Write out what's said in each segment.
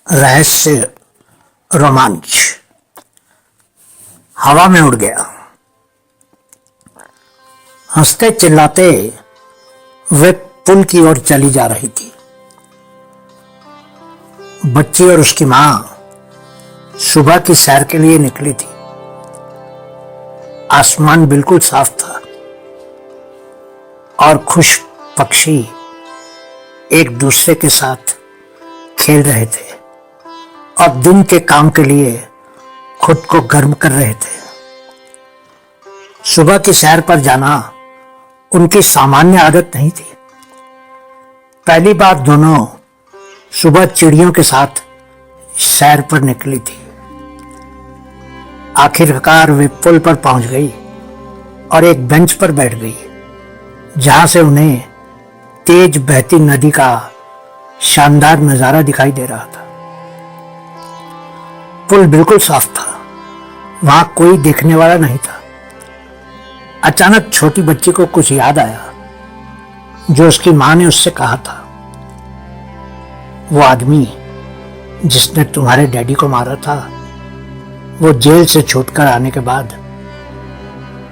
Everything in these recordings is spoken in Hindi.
रहस्य, रोमांच हवा में उड़ गया। हंसते चिल्लाते वे पुल की ओर चली जा रही थी। बच्ची और उसकी मां सुबह की सैर के लिए निकली थी। आसमान बिल्कुल साफ था और खुश पक्षी एक दूसरे के साथ खेल रहे थे और दिन के काम के लिए खुद को गर्म कर रहे थे। सुबह की सैर पर जाना उनकी सामान्य आदत नहीं थी। पहली बार दोनों सुबह चिड़ियों के साथ सैर पर निकली थी। आखिरकार वे पुल पर पहुंच गई और एक बेंच पर बैठ गई, जहां से उन्हें तेज बहती नदी का शानदार नजारा दिखाई दे रहा था। पुल बिल्कुल साफ था, वहां कोई देखने वाला नहीं था। अचानक छोटी बच्ची को कुछ याद आया जो उसकी मां ने उससे कहा था। वो आदमी जिसने तुम्हारे डैडी को मारा था, वो जेल से छूटकर आने के बाद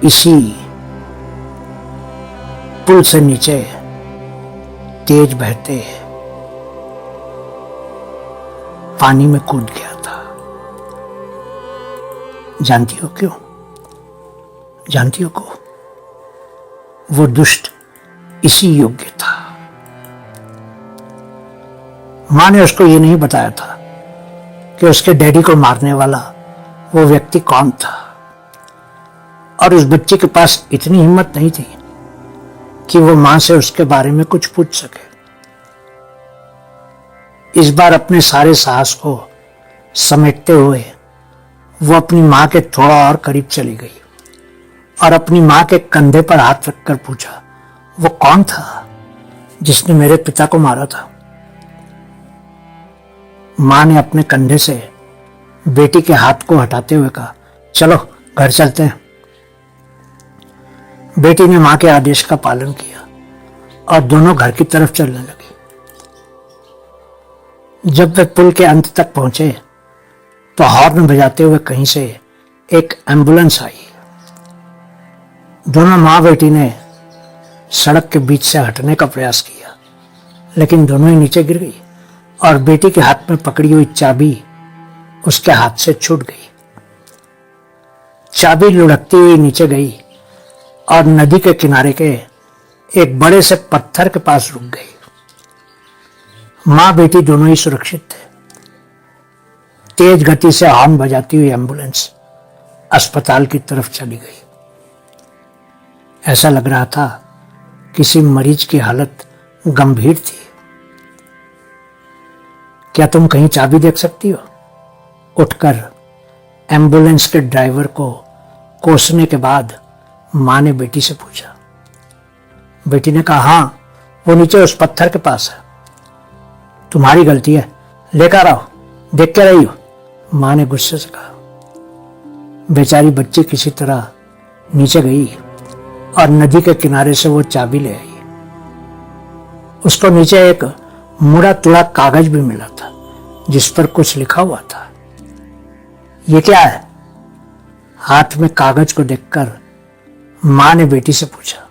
इसी पुल से नीचे तेज बहते पानी में कूद गया था। जानती हो क्यों? जानती हो को? वो दुष्ट इसी योग्य था। मां ने उसको ये नहीं बताया था कि उसके डैडी को मारने वाला वो व्यक्ति कौन था, और उस बच्ची के पास इतनी हिम्मत नहीं थी कि वो मां से उसके बारे में कुछ पूछ सके। इस बार अपने सारे साहस को समेटते हुए वो अपनी मां के थोड़ा और करीब चली गई और अपनी मां के कंधे पर हाथ रखकर पूछा, वो कौन था जिसने मेरे पिता को मारा था? मां ने अपने कंधे से बेटी के हाथ को हटाते हुए कहा, चलो घर चलते हैं। बेटी ने मां के आदेश का पालन किया और दोनों घर की तरफ चलने लगी। जब वे पुल के अंत तक पहुंचे तो हॉर्न बजाते हुए कहीं से एक एम्बुलेंस आई। दोनों मां बेटी ने सड़क के बीच से हटने का प्रयास किया, लेकिन दोनों ही नीचे गिर गई और बेटी के हाथ में पकड़ी हुई चाबी उसके हाथ से छूट गई। चाबी लुढ़कती हुई नीचे गई और नदी के किनारे के एक बड़े से पत्थर के पास रुक गई। मां बेटी दोनों ही सुरक्षित थे। तेज गति से हॉर्न बजाती हुई एम्बुलेंस अस्पताल की तरफ चली गई। ऐसा लग रहा था किसी मरीज की हालत गंभीर थी। क्या तुम कहीं चाबी देख सकती हो? उठकर एम्बुलेंस के ड्राइवर को कोसने के बाद मां ने बेटी से पूछा। बेटी ने कहा, हां, वो नीचे उस पत्थर के पास है। तुम्हारी गलती है, लेकर आओ, देख के रही हो, मां ने गुस्से से कहा। बेचारी बच्ची किसी तरह नीचे गई और नदी के किनारे से वो चाबी ले आई। उसको नीचे एक मुड़ा तुड़ा कागज भी मिला था जिस पर कुछ लिखा हुआ था। ये क्या है? हाथ में कागज को देखकर मां ने बेटी से पूछा।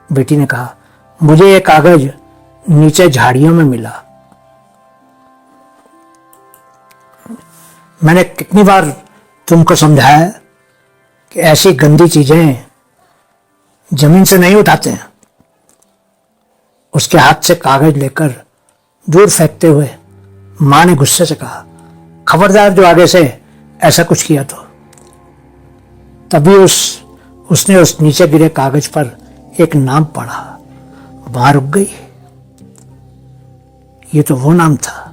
बेटी ने कहा, मुझे ये कागज नीचे झाड़ियों में मिला। मैंने कितनी बार तुमको समझाया है कि ऐसी गंदी चीजें जमीन से नहीं उठाते हैं। उसके हाथ से कागज लेकर दूर फेंकते हुए मां ने गुस्से से कहा, खबरदार जो आगे से ऐसा कुछ किया तो। तभी उसने उस नीचे गिरे कागज पर एक नाम पढ़ा। वहां रुक गई। ये तो वो नाम था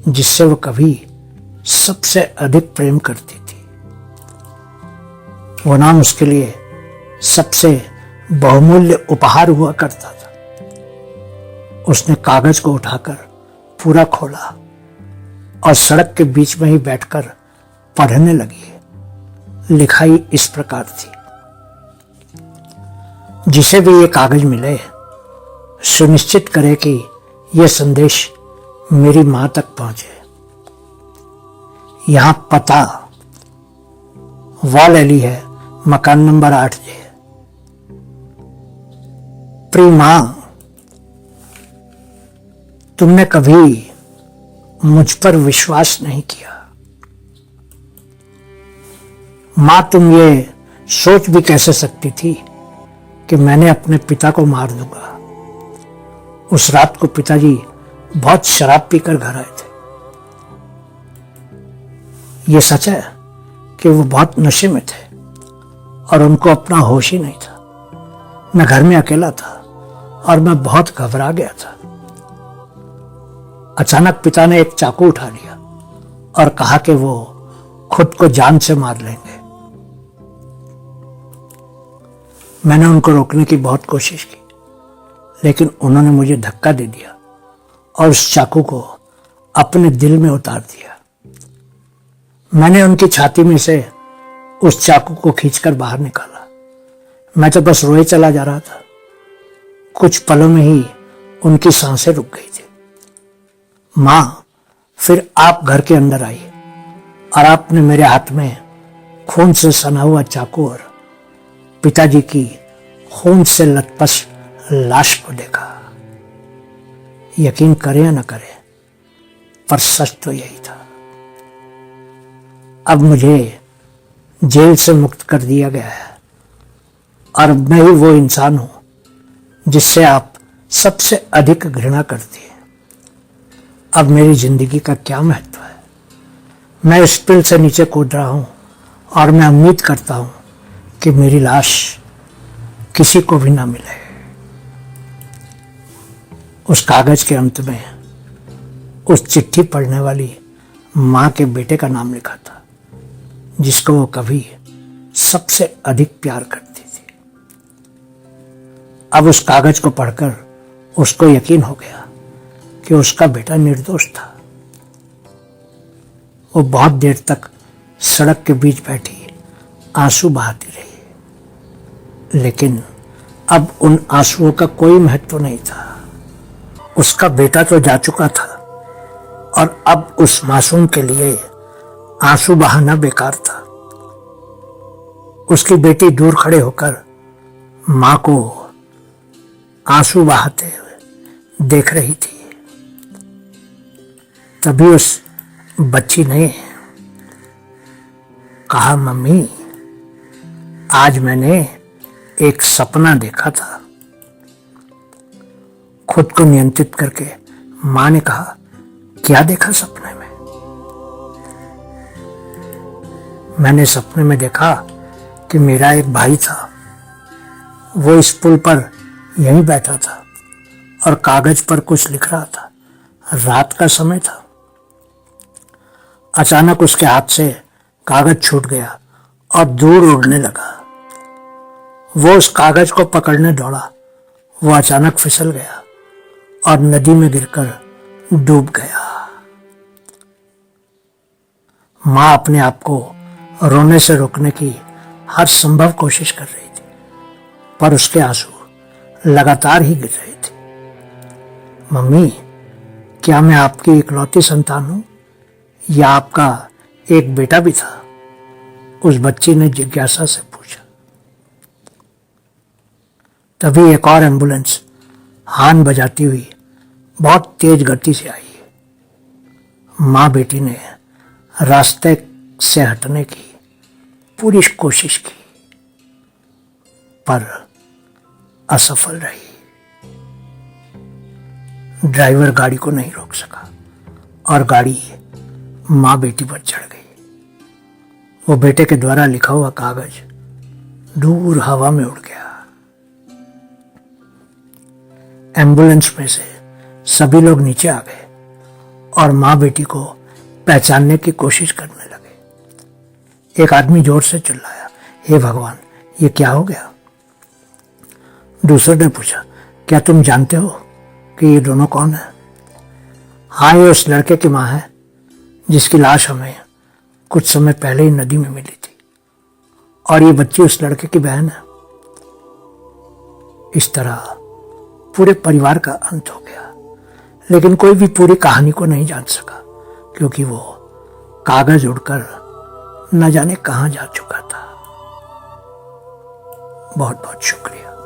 जिससे वो कभी सबसे अधिक प्रेम करती थी। वो नाम उसके लिए सबसे बहुमूल्य उपहार हुआ करता था। उसने कागज को उठाकर पूरा खोला और सड़क के बीच में ही बैठकर पढ़ने लगी। लिखाई इस प्रकार थी, जिसे भी ये कागज मिले सुनिश्चित करे कि यह संदेश मेरी मां तक पहुंचे। यहां पता वॉल एली है, मकान नंबर 8 है। प्रिय मां, तुमने कभी मुझ पर विश्वास नहीं किया। मां, तुम ये सोच भी कैसे सकती थी कि मैंने अपने पिता को मार दूंगा। उस रात को पिताजी बहुत शराब पीकर घर आए थे। ये सच है कि वो बहुत नशे में थे और उनको अपना होश ही नहीं था। मैं घर में अकेला था और मैं बहुत घबरा गया था। अचानक पिता ने एक चाकू उठा लिया और कहा कि वो खुद को जान से मार लेंगे। मैंने उनको रोकने की बहुत कोशिश की, लेकिन उन्होंने मुझे धक्का दे दिया और उस चाकू को अपने दिल में उतार दिया। मैंने उनकी छाती में से उस चाकू को खींचकर बाहर निकाला। मैं तो बस रोए चला जा रहा था। कुछ पलों में ही उनकी सांसें रुक गई थी। मां, फिर आप घर के अंदर आई और आपने मेरे हाथ में खून से सना हुआ चाकू और पिताजी की खून से लथपथ लाश को देखा। यकीन करें या न करें, पर सच तो यही था। अब मुझे जेल से मुक्त कर दिया गया है और मैं ही वो इंसान हूं जिससे आप सबसे अधिक घृणा करती हैं। अब मेरी जिंदगी का क्या महत्व है? मैं इस पुल से नीचे कूद रहा हूं और मैं उम्मीद करता हूं कि मेरी लाश किसी को भी ना मिले। उस कागज के अंत में उस चिट्ठी पढ़ने वाली मां के बेटे का नाम लिखा था, जिसको वो कभी सबसे अधिक प्यार करती थी। अब उस कागज को पढ़कर उसको यकीन हो गया कि उसका बेटा निर्दोष था। वो बहुत देर तक सड़क के बीच बैठी आंसू बहाती रही, लेकिन अब उन आंसुओं का कोई महत्व नहीं था। उसका बेटा तो जा चुका था और अब उस मासूम के लिए आंसू बहाना बेकार था। उसकी बेटी दूर खड़े होकर मां को आंसू बहाते हुए देख रही थी। तभी उस बच्ची ने कहा, मम्मी, आज मैंने एक सपना देखा था। खुद को नियंत्रित करके मां ने कहा, क्या देखा सपने में? मैंने सपने में देखा कि मेरा एक भाई था। वो इस पुल पर यहीं बैठा था और कागज पर कुछ लिख रहा था। रात का समय था। अचानक उसके हाथ से कागज छूट गया और दूर उड़ने लगा। वो उस कागज को पकड़ने दौड़ा। वो अचानक फिसल गया और नदी में गिरकर डूब गया। मां अपने आप को रोने से रोकने की हर संभव कोशिश कर रही थी, पर उसके आंसू लगातार ही गिर रहे थे। मम्मी, क्या मैं आपकी इकलौती संतान हूं या आपका एक बेटा भी था? उस बच्ची ने जिज्ञासा से पूछा। तभी एक और एम्बुलेंस हॉर्न बजाती हुई बहुत तेज गति से आई। मां बेटी ने रास्ते से हटने की पूरी कोशिश की, पर असफल रही। ड्राइवर गाड़ी को नहीं रोक सका और गाड़ी मां बेटी पर चढ़ गई। वो बेटे के द्वारा लिखा हुआ कागज दूर हवा में उड़ गया। एम्बुलेंस में से सभी लोग नीचे आ गए और मां बेटी को पहचानने की कोशिश करने लगे। एक आदमी जोर से चिल्लाया, हे भगवान, ये क्या हो गया? दूसरे ने पूछा, क्या तुम जानते हो कि ये दोनों कौन है? हाँ, ये उस लड़के की मां है जिसकी लाश हमें कुछ समय पहले ही नदी में मिली थी, और ये बच्ची उस लड़के की बहन है। इस तरह पूरे परिवार का अंत हो गया। लेकिन कोई भी पूरी कहानी को नहीं जान सका, क्योंकि वो कागज उड़कर न जाने कहां जा चुका था। बहुत बहुत शुक्रिया।